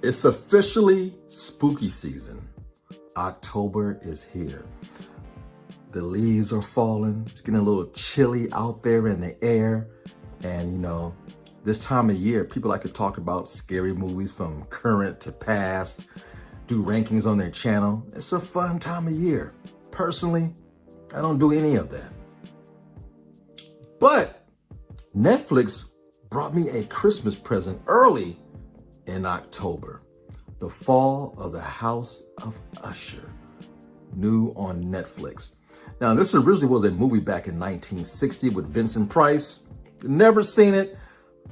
It's officially spooky season. October is here. The leaves are falling. It's getting a little chilly out there in the air. And you know, this time of year, people like to talk about scary movies from current to past, do rankings on their channel. It's a fun time of year. Personally, I don't do any of that. But Netflix brought me a Christmas present early in October. The Fall of the House of Usher, new on Netflix. Now, this originally was a movie back in 1960 with Vincent Price. Never seen it.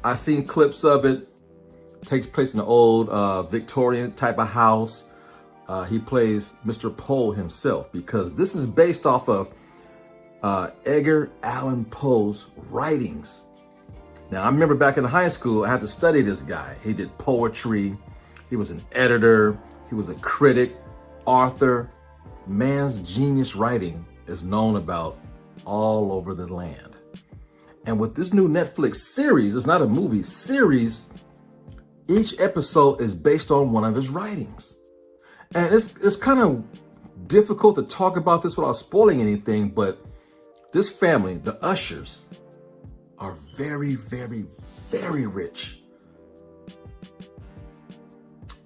I've seen clips of it. It takes place in an old Victorian type of house. He plays Mr. Poe himself because this is based off of Edgar Allan Poe's writings. Now, I remember back in high school, I had to study this guy. He did poetry. He was an editor. He was a critic, author. Man's genius writing is known about all over the land. And with this new Netflix series, it's not a movie series, each episode is based on one of his writings. And it's kind of difficult to talk about this without spoiling anything, but this family, the Ushers, are very, very, very rich.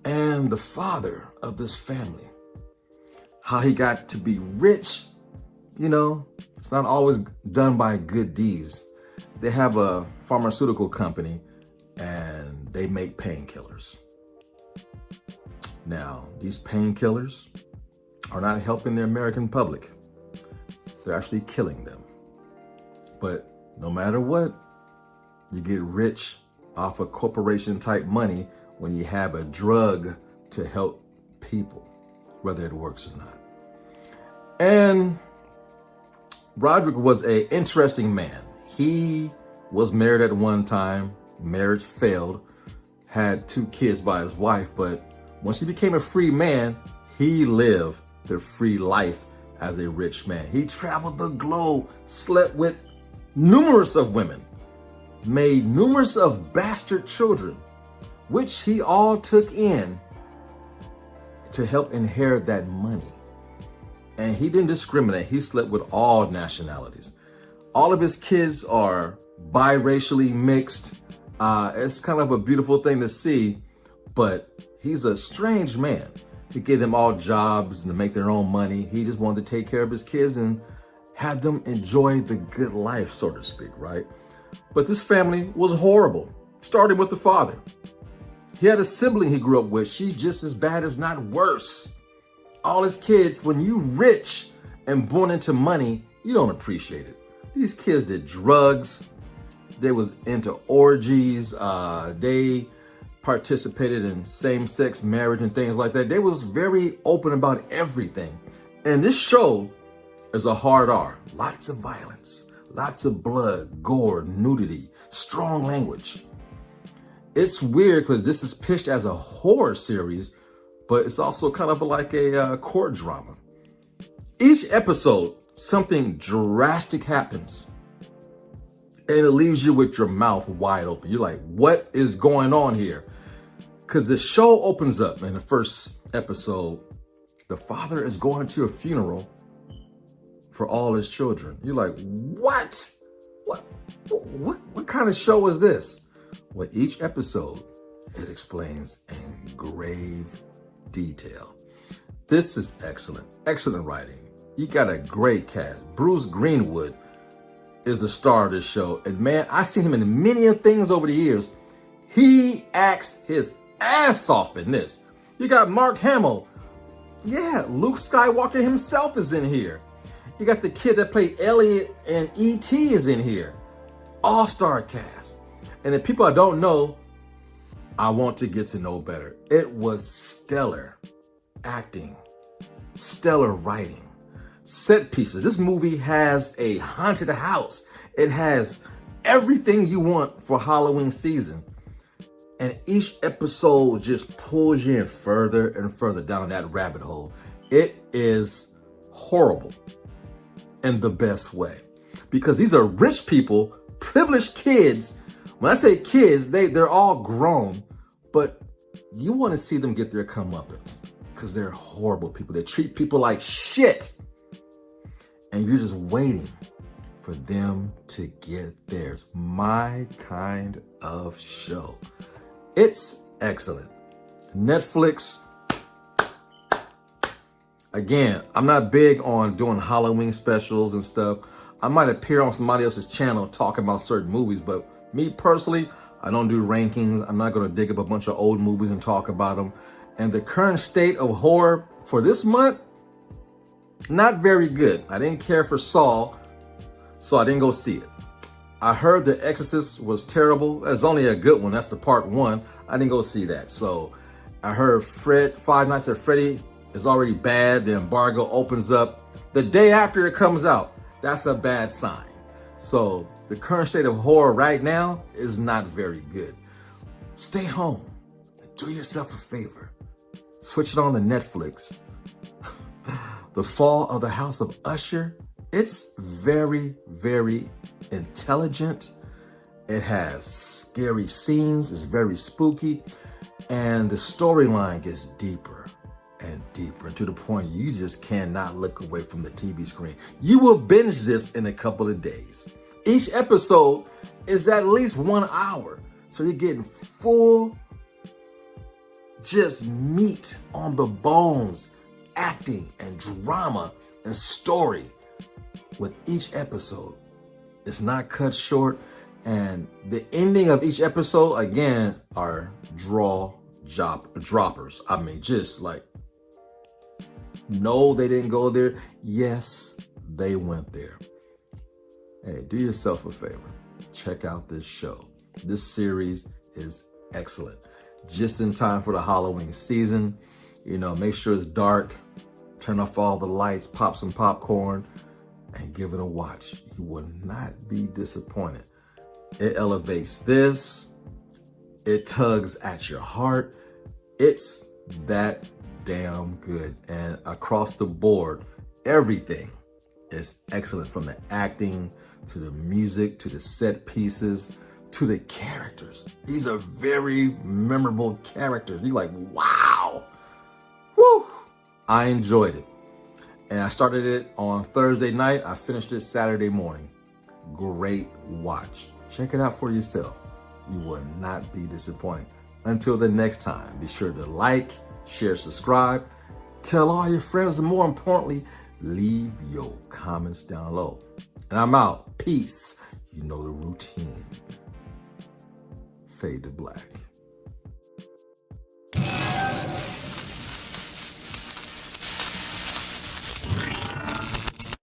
And the father of this family, how he got to be rich, you know, it's not always done by good deeds. They have a pharmaceutical company and they make painkillers. Now, these painkillers are not helping the American public. They're actually killing them. But no matter what, you get rich off of corporation type money when you have a drug to help people, whether it works or not. And Roderick was an interesting man. He was married at one time, marriage failed, had 2 kids by his wife, but once he became a free man, he lived the free life as a rich man. He traveled the globe, slept with numerous of women, made numerous of bastard children, which he all took in to help inherit that money. And he didn't discriminate. He slept with all nationalities. All of his kids are biracially mixed. It's kind of a beautiful thing to see, but he's a strange man. He gave them all jobs to make their own money. He just wanted to take care of his kids and have them enjoy the good life, so to speak, right? But this family was horrible, starting with the father. He had a sibling he grew up with. She's just as bad, if not worse. All his kids, when you rich and born into money, you don't appreciate it. These kids did drugs. They was into orgies. They participated in same-sex marriage and things like that. They was very open about everything. And this show is a hard R. Lots of violence, lots of blood, gore, nudity, strong language. It's weird because this is pitched as a horror series, but it's also kind of like a court drama. Each episode, something drastic happens. And it leaves you with your mouth wide open. You're like, what is going on here? Because the show opens up in the first episode. The father is going to a funeral for all his children. You're like, what? What kind of show is this? Well, each episode, it explains in grave detail. This is excellent, excellent writing. You got a great cast. Bruce Greenwood is the star of this show. And man, I've seen him in many things over the years. He acts his ass off in this. You got Mark Hamill. Yeah, Luke Skywalker himself is in here. You got the kid that played Elliot and E.T. is in here. All-star cast. And the people I don't know, I want to get to know better. It was stellar acting, stellar writing, set pieces. This movie has a haunted house. It has everything you want for Halloween season. And each episode just pulls you in further and further down that rabbit hole. It is horrible in the best way. Because these are rich people, privileged kids. When I say kids, they're all grown, but You want to see them get their comeuppance because they're horrible people. They treat people like shit. And you're just waiting for them to get theirs. My kind of show. It's excellent. Netflix. Again, I'm not big on doing Halloween specials and stuff. I might appear on somebody else's channel talking about certain movies, but me personally, I don't do rankings. I'm not going to dig up a bunch of old movies and talk about them. And the current state of horror for this month, not very good. I didn't care for Saw, so I didn't go see it. I heard The Exorcist was terrible. There's only a good one. That's the part 1. I didn't go see that. So I heard Five Nights at Freddy is already bad. The embargo opens up the day after it comes out. That's a bad sign. So the current state of horror right now is not very good. Stay home. Do yourself a favor. Switch it on to Netflix. The Fall of the House of Usher. It's very, very intelligent. It has scary scenes. It's very spooky. And the storyline gets deeper and deeper, and to the point you just cannot look away from the TV screen. You will binge this in a couple of days. Each episode is at least 1 hour. So you're getting full, just meat on the bones, acting and drama and story with each episode. It's not cut short. And the ending of each episode, again, are droppers. I mean, just like, no, they didn't go there. Yes, they went there. Hey, do yourself a favor. Check out this show. This series is excellent. Just in time for the Halloween season. You know, make sure it's dark. Turn off all the lights, pop some popcorn, and give it a watch. You will not be disappointed. It elevates this. It tugs at your heart. It's that damn good. And across the board, everything is excellent, from the acting to the music to the set pieces to the characters. These are very memorable characters. You're like, wow. Woo! I enjoyed it. And I started it on Thursday night. I finished it Saturday morning. Great watch. Check it out for yourself. You will not be disappointed. Until the next time, be sure to like, share, subscribe, tell all your friends, and more importantly, leave your comments down low. And I'm out. Peace. You know the routine. Fade to black.